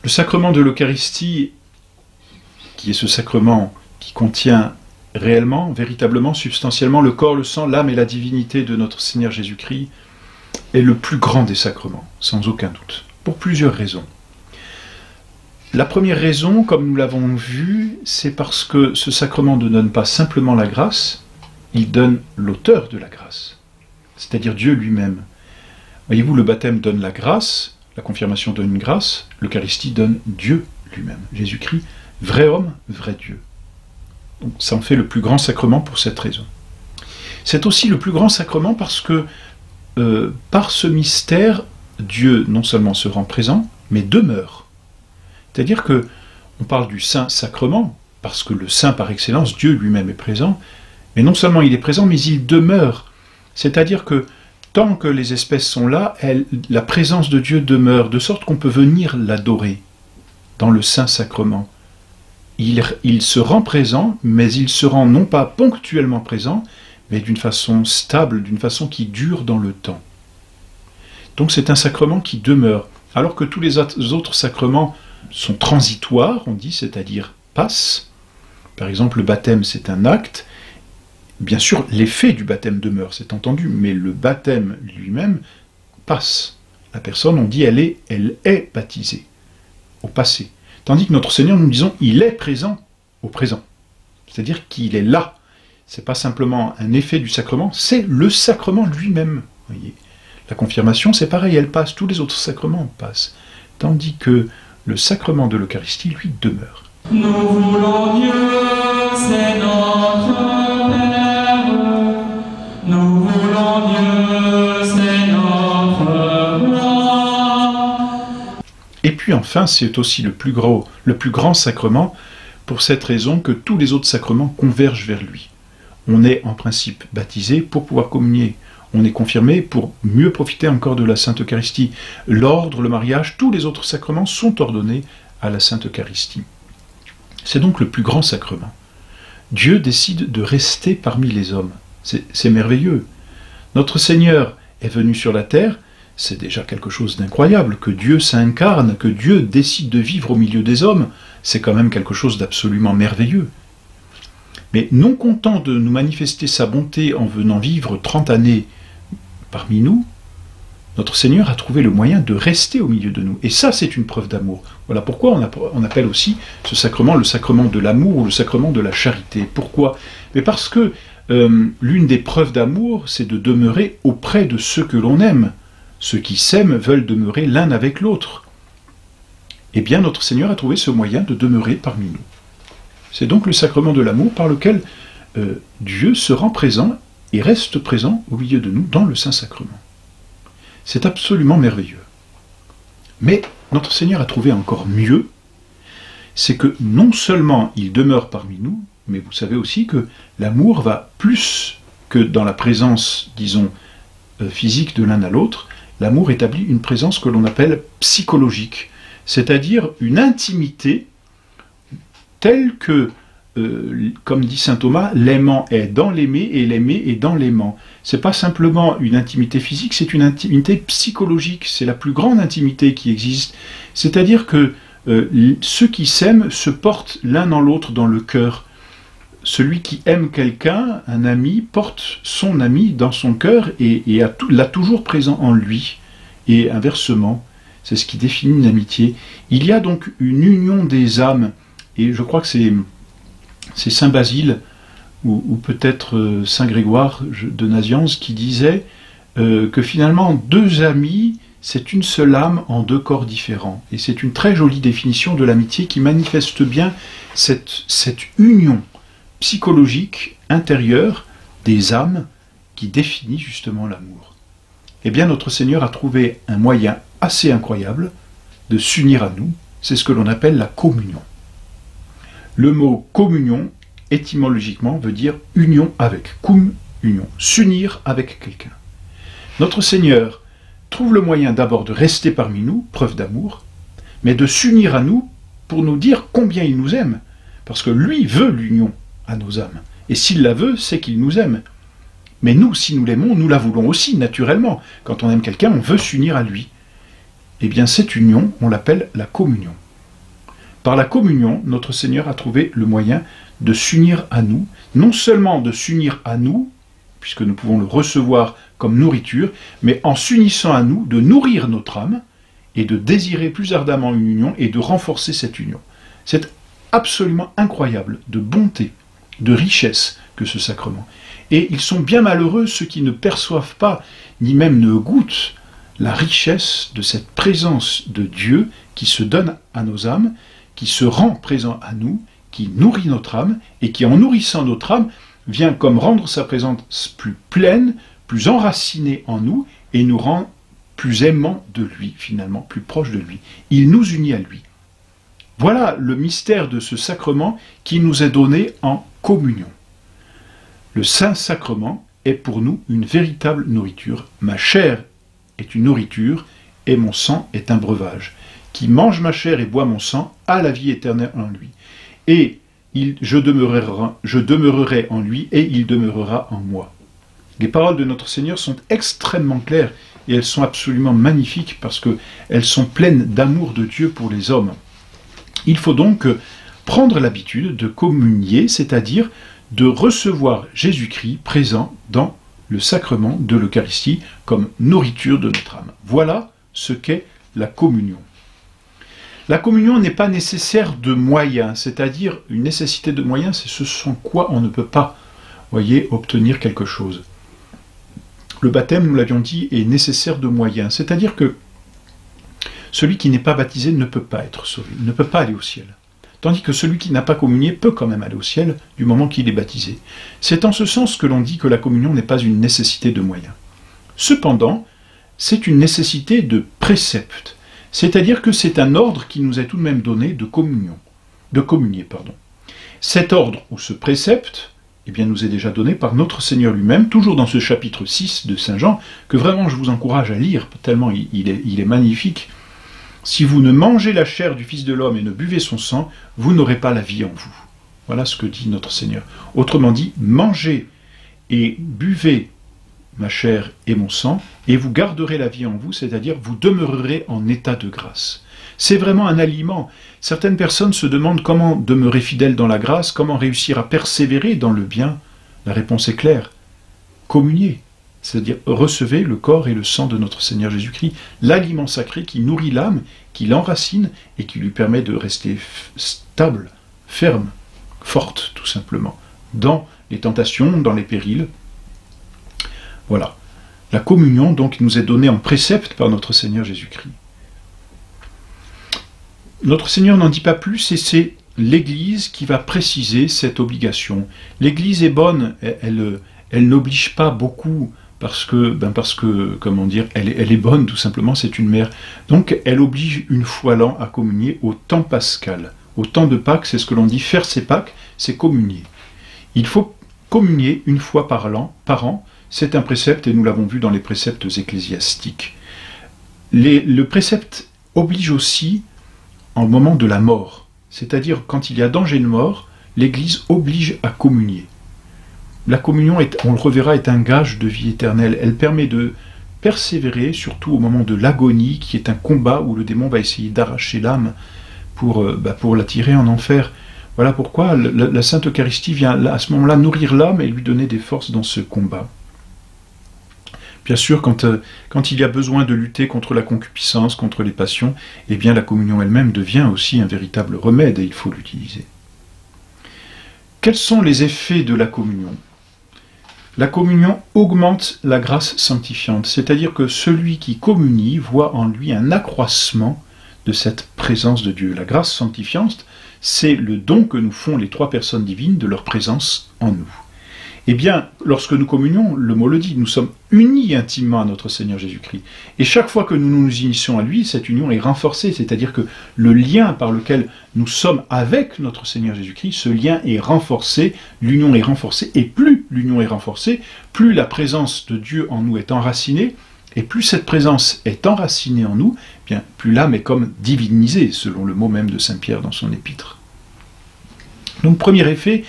Le sacrement de l'Eucharistie, qui est ce sacrement qui contient réellement, véritablement, substantiellement le corps, le sang, l'âme et la divinité de notre Seigneur Jésus-Christ, est le plus grand des sacrements, sans aucun doute, pour plusieurs raisons. La première raison, comme nous l'avons vu, c'est parce que ce sacrement ne donne pas simplement la grâce, il donne l'auteur de la grâce, c'est-à-dire Dieu lui-même. Voyez-vous, le baptême donne la grâce, la confirmation donne une grâce, l'Eucharistie donne Dieu lui-même, Jésus-Christ, vrai homme, vrai Dieu. Donc ça en fait le plus grand sacrement pour cette raison. C'est aussi le plus grand sacrement parce que par ce mystère, Dieu non seulement se rend présent, mais demeure. C'est-à-dire que on parle du Saint-Sacrement, parce que le Saint par excellence, Dieu lui-même est présent, mais non seulement il est présent, mais il demeure. C'est-à-dire que tant que les espèces sont là, la présence de Dieu demeure, de sorte qu'on peut venir l'adorer dans le Saint-Sacrement. Il se rend présent, mais il se rend non pas ponctuellement présent, mais d'une façon stable, d'une façon qui dure dans le temps. Donc c'est un sacrement qui demeure, alors que tous les autres sacrements sont transitoires, on dit, c'est-à-dire passent. Par exemple, le baptême, c'est un acte. Bien sûr, l'effet du baptême demeure, c'est entendu, mais le baptême lui-même passe. La personne, on dit, elle est baptisée, au passé. Tandis que notre Seigneur, nous disons, il est présent au présent. C'est-à-dire qu'il est là. Ce n'est pas simplement un effet du sacrement, c'est le sacrement lui-même. Voyez. La confirmation, c'est pareil, elle passe, tous les autres sacrements passent. Tandis que le sacrement de l'Eucharistie, lui, demeure. Nous voulons Dieu, c'est notre Père. Nous voulons Dieu, c'est notre roi. Et puis enfin, c'est aussi le plus grand sacrement, pour cette raison que tous les autres sacrements convergent vers lui. On est en principe baptisé pour pouvoir communier. On est confirmé pour mieux profiter encore de la Sainte Eucharistie. L'ordre, le mariage, tous les autres sacrements sont ordonnés à la Sainte Eucharistie. C'est donc le plus grand sacrement. Dieu décide de rester parmi les hommes. C'est merveilleux. Notre Seigneur est venu sur la terre, c'est déjà quelque chose d'incroyable, que Dieu s'incarne, que Dieu décide de vivre au milieu des hommes, c'est quand même quelque chose d'absolument merveilleux. Mais non content de nous manifester sa bonté en venant vivre 30 années parmi nous, notre Seigneur a trouvé le moyen de rester au milieu de nous. Et ça, c'est une preuve d'amour. Voilà pourquoi on appelle aussi ce sacrement le sacrement de l'amour ou le sacrement de la charité. Pourquoi? Mais parce que l'une des preuves d'amour, c'est de demeurer auprès de ceux que l'on aime. Ceux qui s'aiment veulent demeurer l'un avec l'autre. Eh bien, notre Seigneur a trouvé ce moyen de demeurer parmi nous. C'est donc le sacrement de l'amour par lequel Dieu se rend présent et reste présent au milieu de nous dans le Saint-Sacrement. C'est absolument merveilleux. Mais notre Seigneur a trouvé encore mieux, c'est que non seulement il demeure parmi nous, mais vous savez aussi que l'amour va plus que dans la présence, disons, physique de l'un à l'autre, l'amour établit une présence que l'on appelle psychologique, c'est-à-dire une intimité telle que, comme dit saint Thomas, l'aimant est dans l'aimé et l'aimé est dans l'aimant. Ce n'est pas simplement une intimité physique, c'est une intimité psychologique, c'est la plus grande intimité qui existe. C'est-à-dire que ceux qui s'aiment se portent l'un dans l'autre dans le cœur. Celui qui aime quelqu'un, un ami, porte son ami dans son cœur et l'a toujours présent en lui. Et inversement, c'est ce qui définit une amitié. Il y a donc une union des âmes. Et je crois que c'est saint Basile, ou peut-être saint Grégoire de Nazianze, qui disait que finalement, deux amis, c'est une seule âme en deux corps différents. Et c'est une très jolie définition de l'amitié qui manifeste bien cette union psychologique intérieure des âmes qui définit justement l'amour. Eh bien, notre Seigneur a trouvé un moyen assez incroyable de s'unir à nous, c'est ce que l'on appelle la communion. Le mot communion, étymologiquement, veut dire union avec, cum union, s'unir avec quelqu'un. Notre Seigneur trouve le moyen d'abord de rester parmi nous, preuve d'amour, mais de s'unir à nous pour nous dire combien il nous aime, parce que lui veut l'union à nos âmes, et s'il la veut, c'est qu'il nous aime. Mais nous, si nous l'aimons, nous la voulons aussi, naturellement. Quand on aime quelqu'un, on veut s'unir à lui. Eh bien, cette union, on l'appelle la communion. Par la communion, notre Seigneur a trouvé le moyen de s'unir à nous, non seulement de s'unir à nous, puisque nous pouvons le recevoir comme nourriture, mais en s'unissant à nous, de nourrir notre âme et de désirer plus ardemment une union et de renforcer cette union. C'est absolument incroyable de bonté, de richesse que ce sacrement. Et ils sont bien malheureux ceux qui ne perçoivent pas, ni même ne goûtent la richesse de cette présence de Dieu qui se donne à nos âmes, qui se rend présent à nous, qui nourrit notre âme, et qui, en nourrissant notre âme, vient comme rendre sa présence plus pleine, plus enracinée en nous, et nous rend plus aimants de lui, finalement, plus proches de lui. Il nous unit à lui. Voilà le mystère de ce sacrement qui nous est donné en communion. Le Saint-Sacrement est pour nous une véritable nourriture. Ma chair est une nourriture, et mon sang est un breuvage. Qui mange ma chair et boit mon sang a la vie éternelle en lui. Et je demeurerai en lui, et il demeurera en moi. Les paroles de notre Seigneur sont extrêmement claires, et elles sont absolument magnifiques, parce qu'elles sont pleines d'amour de Dieu pour les hommes. Il faut donc prendre l'habitude de communier, c'est-à-dire de recevoir Jésus-Christ présent dans le sacrement de l'Eucharistie comme nourriture de notre âme. Voilà ce qu'est la communion. La communion n'est pas nécessaire de moyens, c'est-à-dire une nécessité de moyens, c'est ce sans quoi on ne peut pas, voyez, obtenir quelque chose. Le baptême, nous l'avions dit, est nécessaire de moyens, c'est-à-dire que celui qui n'est pas baptisé ne peut pas être sauvé, ne peut pas aller au ciel. Tandis que celui qui n'a pas communié peut quand même aller au ciel du moment qu'il est baptisé. C'est en ce sens que l'on dit que la communion n'est pas une nécessité de moyens. Cependant, c'est une nécessité de précepte, c'est-à-dire que c'est un ordre qui nous est tout de même donné de communier. Cet ordre ou ce précepte, eh bien, nous est déjà donné par notre Seigneur lui-même, toujours dans ce chapitre 6 de Saint Jean, que vraiment je vous encourage à lire, tellement il est magnifique. Si vous ne mangez la chair du Fils de l'homme et ne buvez son sang, vous n'aurez pas la vie en vous. Voilà ce que dit notre Seigneur. Autrement dit, mangez et buvez ma chair et mon sang, et vous garderez la vie en vous, c'est-à-dire vous demeurerez en état de grâce. C'est vraiment un aliment. Certaines personnes se demandent comment demeurer fidèle dans la grâce, comment réussir à persévérer dans le bien. La réponse est claire. Communiez. C'est-à-dire recevez le corps et le sang de notre Seigneur Jésus-Christ, l'aliment sacré qui nourrit l'âme, qui l'enracine et qui lui permet de rester stable, ferme, forte tout simplement, dans les tentations, dans les périls. Voilà. La communion donc nous est donnée en précepte par notre Seigneur Jésus-Christ. Notre Seigneur n'en dit pas plus et c'est l'Église qui va préciser cette obligation. L'Église est bonne, elle n'oblige pas beaucoup, parce que, comment dire, elle est bonne tout simplement, c'est une mère. Donc elle oblige une fois l'an à communier au temps pascal. Au temps de Pâques, c'est ce que l'on dit, faire ses Pâques, c'est communier. Il faut communier une fois par an, c'est un précepte et nous l'avons vu dans les préceptes ecclésiastiques. Le précepte oblige aussi en moment de la mort, c'est-à-dire quand il y a danger de mort, l'Église oblige à communier. La communion, on le reverra, est un gage de vie éternelle. Elle permet de persévérer, surtout au moment de l'agonie, qui est un combat où le démon va essayer d'arracher l'âme pour l'attirer en enfer. Voilà pourquoi la Sainte Eucharistie vient à ce moment-là nourrir l'âme et lui donner des forces dans ce combat. Bien sûr, quand il y a besoin de lutter contre la concupiscence, contre les passions, eh bien la communion elle-même devient aussi un véritable remède et il faut l'utiliser. Quels sont les effets de la communion ? La communion augmente la grâce sanctifiante, c'est-à-dire que celui qui communie voit en lui un accroissement de cette présence de Dieu. La grâce sanctifiante, c'est le don que nous font les trois personnes divines de leur présence en nous. Eh bien, lorsque nous communions, le mot le dit, nous sommes unis intimement à notre Seigneur Jésus-Christ. Et chaque fois que nous nous unissons à lui, cette union est renforcée, c'est-à-dire que le lien par lequel nous sommes avec notre Seigneur Jésus-Christ, ce lien est renforcé, l'union est renforcée, et plus l'union est renforcée, plus la présence de Dieu en nous est enracinée, et plus cette présence est enracinée en nous, eh bien, plus l'âme est comme divinisée, selon le mot même de Saint Pierre dans son épître. Donc, premier effet,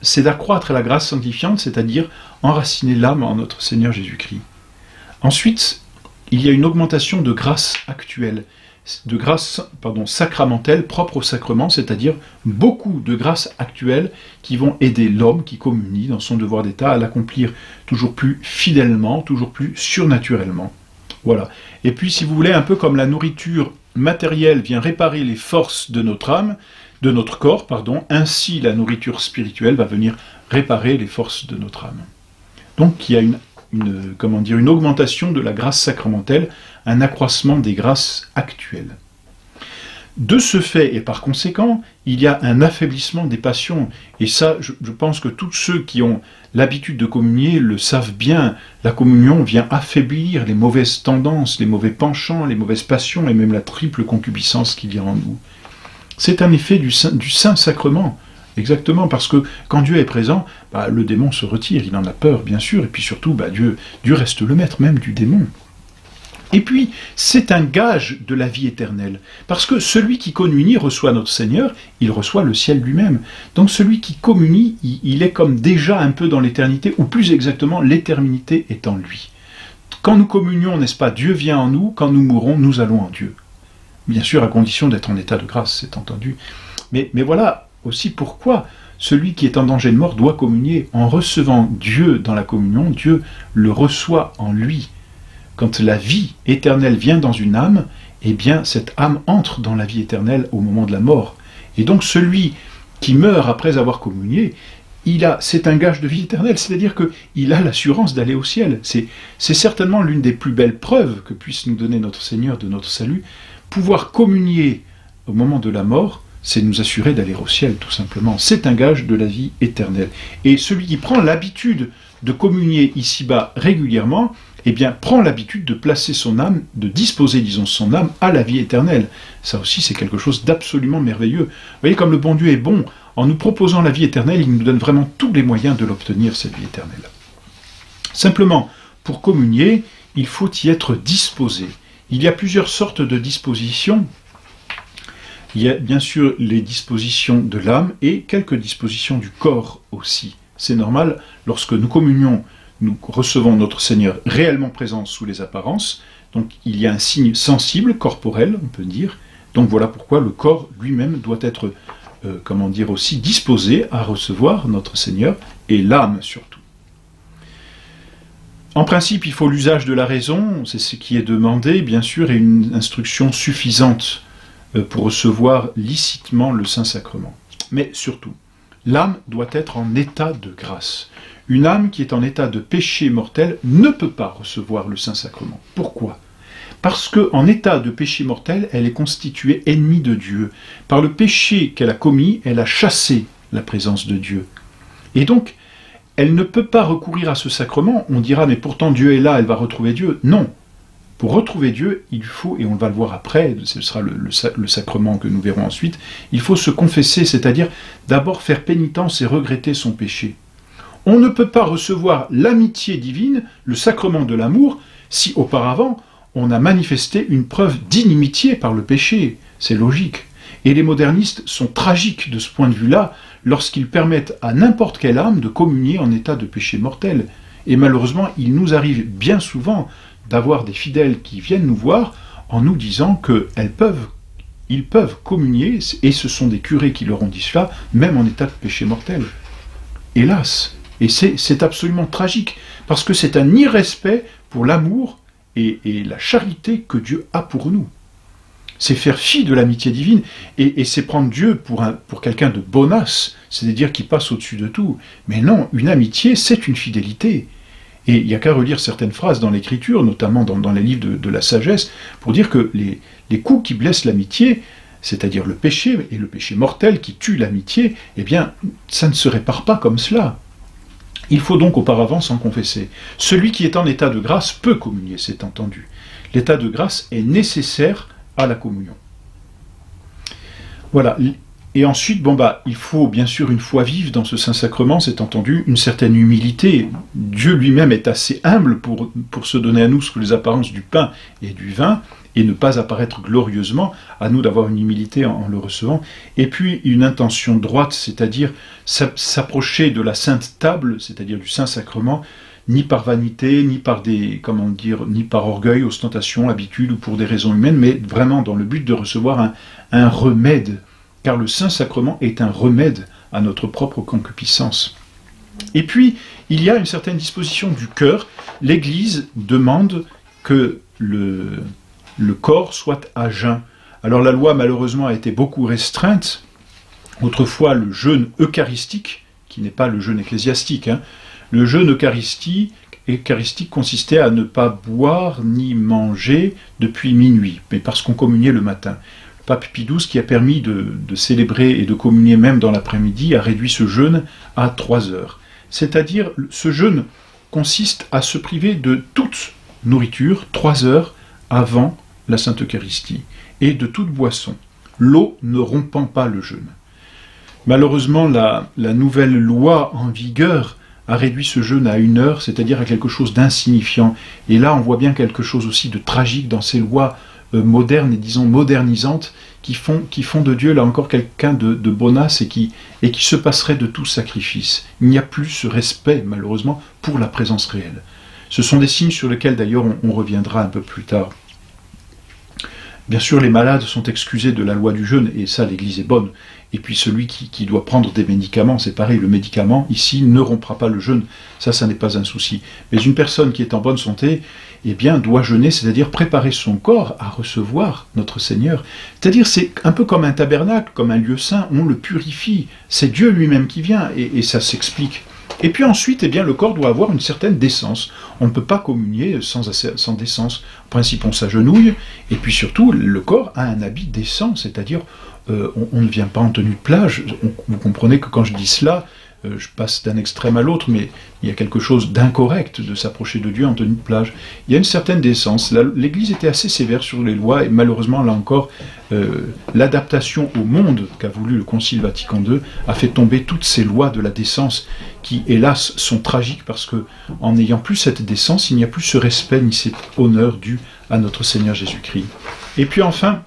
c'est d'accroître la grâce sanctifiante, c'est-à-dire enraciner l'âme en notre Seigneur Jésus-Christ. Ensuite, il y a une augmentation de grâce actuelle, sacramentelles propres au sacrement, c'est-à-dire beaucoup de grâces actuelles qui vont aider l'homme qui communie dans son devoir d'État à l'accomplir toujours plus fidèlement, toujours plus surnaturellement. Voilà. Et puis, si vous voulez, un peu comme la nourriture matérielle vient réparer les forces de notre âme, de notre corps, pardon, ainsi la nourriture spirituelle va venir réparer les forces de notre âme. Donc, il y a une augmentation de la grâce sacramentelle, un accroissement des grâces actuelles. De ce fait, et par conséquent, il y a un affaiblissement des passions. Et ça, je pense que tous ceux qui ont l'habitude de communier le savent bien. La communion vient affaiblir les mauvaises tendances, les mauvais penchants, les mauvaises passions, et même la triple concupiscence qu'il y a en nous. C'est un effet du Saint-Sacrement. Exactement, parce que quand Dieu est présent, le démon se retire, il en a peur, bien sûr, et puis surtout, Dieu reste le maître même du démon. Et puis, c'est un gage de la vie éternelle, parce que celui qui communie reçoit notre Seigneur, il reçoit le ciel lui-même. Donc celui qui communie, il est comme déjà un peu dans l'éternité, ou plus exactement, l'éternité est en lui. Quand nous communions, n'est-ce pas, Dieu vient en nous, quand nous mourrons, nous allons en Dieu. Bien sûr, à condition d'être en état de grâce, c'est entendu. Mais voilà aussi pourquoi celui qui est en danger de mort doit communier. En recevant Dieu dans la communion, Dieu le reçoit en lui. Quand la vie éternelle vient dans une âme, eh bien cette âme entre dans la vie éternelle au moment de la mort. Et donc celui qui meurt après avoir communié, c'est un gage de vie éternelle, c'est-à-dire qu'il a l'assurance d'aller au ciel. C'est certainement l'une des plus belles preuves que puisse nous donner notre Seigneur de notre salut. Pouvoir communier au moment de la mort, c'est nous assurer d'aller au ciel, tout simplement. C'est un gage de la vie éternelle. Et celui qui prend l'habitude de communier ici-bas régulièrement, eh bien, prend l'habitude de placer son âme, de disposer, disons, son âme à la vie éternelle. Ça aussi, c'est quelque chose d'absolument merveilleux. Vous voyez, comme le bon Dieu est bon, en nous proposant la vie éternelle, il nous donne vraiment tous les moyens de l'obtenir, cette vie éternelle. Simplement, pour communier, il faut y être disposé. Il y a plusieurs sortes de dispositions. Il y a bien sûr les dispositions de l'âme et quelques dispositions du corps aussi. C'est normal, lorsque nous communions, nous recevons notre Seigneur réellement présent sous les apparences, donc il y a un signe sensible, corporel, on peut dire. Donc voilà pourquoi le corps lui-même doit être, aussi disposé à recevoir notre Seigneur, et l'âme surtout. En principe, il faut l'usage de la raison, c'est ce qui est demandé, bien sûr, et une instruction suffisante pour recevoir licitement le Saint-Sacrement. Mais surtout, l'âme doit être en état de grâce. Une âme qui est en état de péché mortel ne peut pas recevoir le Saint-Sacrement. Pourquoi ? Parce qu'en état de péché mortel, elle est constituée ennemie de Dieu. Par le péché qu'elle a commis, elle a chassé la présence de Dieu. Et donc, elle ne peut pas recourir à ce sacrement. On dira, mais pourtant Dieu est là, elle va retrouver Dieu. Non. Pour retrouver Dieu, il faut, et on va le voir après, ce sera le sacrement que nous verrons ensuite, il faut se confesser, c'est-à-dire d'abord faire pénitence et regretter son péché. On ne peut pas recevoir l'amitié divine, le sacrement de l'amour, si auparavant on a manifesté une preuve d'inimitié par le péché. C'est logique. Et les modernistes sont tragiques de ce point de vue-là, lorsqu'ils permettent à n'importe quelle âme de communier en état de péché mortel. Et malheureusement, il nous arrive bien souvent d'avoir des fidèles qui viennent nous voir en nous disant qu'ils peuvent communier, et ce sont des curés qui leur ont dit cela, même en état de péché mortel. Hélas, et c'est absolument tragique, parce que c'est un irrespect pour l'amour et la charité que Dieu a pour nous. C'est faire fi de l'amitié divine, et c'est prendre Dieu pour quelqu'un de bonasse, c'est-à-dire qui passe au-dessus de tout. Mais non, une amitié, c'est une fidélité. Et il n'y a qu'à relire certaines phrases dans l'Écriture, notamment dans les livres de la sagesse, pour dire que les coups qui blessent l'amitié, c'est-à-dire le péché, et le péché mortel qui tue l'amitié, eh bien, ça ne se répare pas comme cela. Il faut donc auparavant s'en confesser. Celui qui est en état de grâce peut communier, c'est entendu. L'état de grâce est nécessaire à la communion. Voilà. Et ensuite, il faut bien sûr une foi vive dans ce Saint-Sacrement, c'est entendu, une certaine humilité. Dieu lui-même est assez humble pour se donner à nous sous les apparences du pain et du vin, et ne pas apparaître glorieusement, à nous d'avoir une humilité en le recevant. Et puis une intention droite, c'est-à-dire s'approcher de la Sainte Table, c'est-à-dire du Saint-Sacrement, ni par vanité, ni par ni par orgueil, ostentation, habitude ou pour des raisons humaines, mais vraiment dans le but de recevoir un remède, car le Saint-Sacrement est un remède à notre propre concupiscence. Et puis, il y a une certaine disposition du cœur. L'Église demande que le corps soit à jeun. Alors la loi, malheureusement, a été beaucoup restreinte. Autrefois, le jeûne eucharistique, qui n'est pas le jeûne ecclésiastique, le jeûne eucharistique consistait à ne pas boire ni manger depuis minuit, mais parce qu'on communiait le matin. Le pape Pie XII, qui a permis de célébrer et de communier même dans l'après-midi, a réduit ce jeûne à 3 heures. C'est-à-dire, ce jeûne consiste à se priver de toute nourriture 3 heures avant la Sainte Eucharistie, et de toute boisson, l'eau ne rompant pas le jeûne. Malheureusement, la nouvelle loi en vigueur a réduit ce jeûne à 1 heure, c'est-à-dire à quelque chose d'insignifiant. Et là, on voit bien quelque chose aussi de tragique dans ces lois modernes et disons modernisantes qui font de Dieu, là encore, quelqu'un de bonasse et qui se passerait de tout sacrifice. Il n'y a plus ce respect, malheureusement, pour la présence réelle. Ce sont des signes sur lesquels, d'ailleurs, on reviendra un peu plus tard. Bien sûr, les malades sont excusés de la loi du jeûne, et ça, l'Église est bonne. Et puis celui qui doit prendre des médicaments, c'est pareil, le médicament, ici, ne rompra pas le jeûne. Ça n'est pas un souci. Mais une personne qui est en bonne santé, eh bien, doit jeûner, c'est-à-dire préparer son corps à recevoir notre Seigneur. C'est-à-dire, c'est un peu comme un tabernacle, comme un lieu saint, on le purifie. C'est Dieu lui-même qui vient, et ça s'explique. Et puis ensuite, eh bien, le corps doit avoir une certaine décence. On ne peut pas communier sans décence. En principe, on s'agenouille, et puis surtout, le corps a un habit décent, c'est-à-dire, on ne vient pas en tenue de plage. Vous comprenez que quand je dis cela, je passe d'un extrême à l'autre, mais il y a quelque chose d'incorrect de s'approcher de Dieu en tenue de plage. Il y a une certaine décence. L'Église était assez sévère sur les lois, et malheureusement, là encore, l'adaptation au monde qu'a voulu le Concile Vatican II a fait tomber toutes ces lois de la décence qui, hélas, sont tragiques parce que, en n'ayant plus cette décence, il n'y a plus ce respect ni cet honneur dû à notre Seigneur Jésus-Christ. Et puis enfin,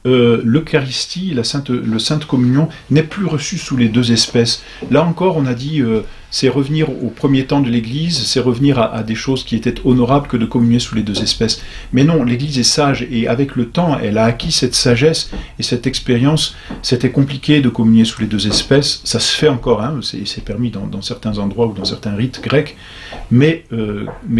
l'Eucharistie, le Sainte Communion, n'est plus reçue sous les 2 espèces. Là encore, on a dit, c'est revenir au premier temps de l'Église, c'est revenir à des choses qui étaient honorables que de communier sous les 2 espèces. Mais non, l'Église est sage, et avec le temps, elle a acquis cette sagesse et cette expérience. C'était compliqué de communier sous les 2 espèces, ça se fait encore, c'est permis dans certains endroits ou dans certains rites grecs, mais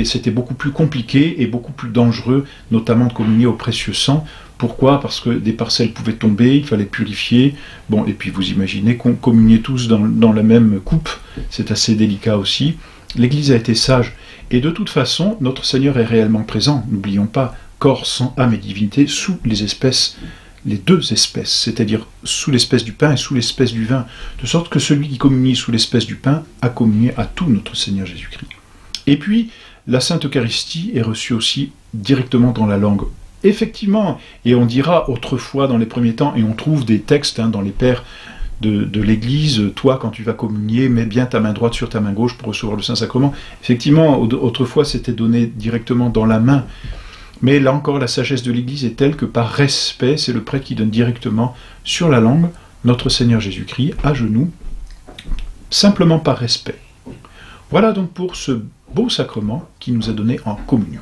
c'était beaucoup plus compliqué et beaucoup plus dangereux, notamment de communier au précieux sang. Pourquoi? Parce que des parcelles pouvaient tomber, il fallait purifier. Bon, et puis vous imaginez qu'on communiait tous dans la même coupe, c'est assez délicat aussi. L'Église a été sage, et de toute façon, notre Seigneur est réellement présent. N'oublions pas, corps, sang, âme et divinité, sous les espèces, les 2 espèces, c'est-à-dire sous l'espèce du pain et sous l'espèce du vin, de sorte que celui qui communie sous l'espèce du pain a communié à tout notre Seigneur Jésus-Christ. Et puis, la Sainte Eucharistie est reçue aussi directement dans la langue. Effectivement, et on dira autrefois dans les premiers temps, et on trouve des textes dans les pères de l'Église, toi quand tu vas communier, mets bien ta main droite sur ta main gauche pour recevoir le Saint-Sacrement. Effectivement, autrefois c'était donné directement dans la main, mais là encore la sagesse de l'Église est telle que par respect, c'est le prêtre qui donne directement sur la langue notre Seigneur Jésus-Christ à genoux, simplement par respect. Voilà donc pour ce beau sacrement qui nous a donné en communion.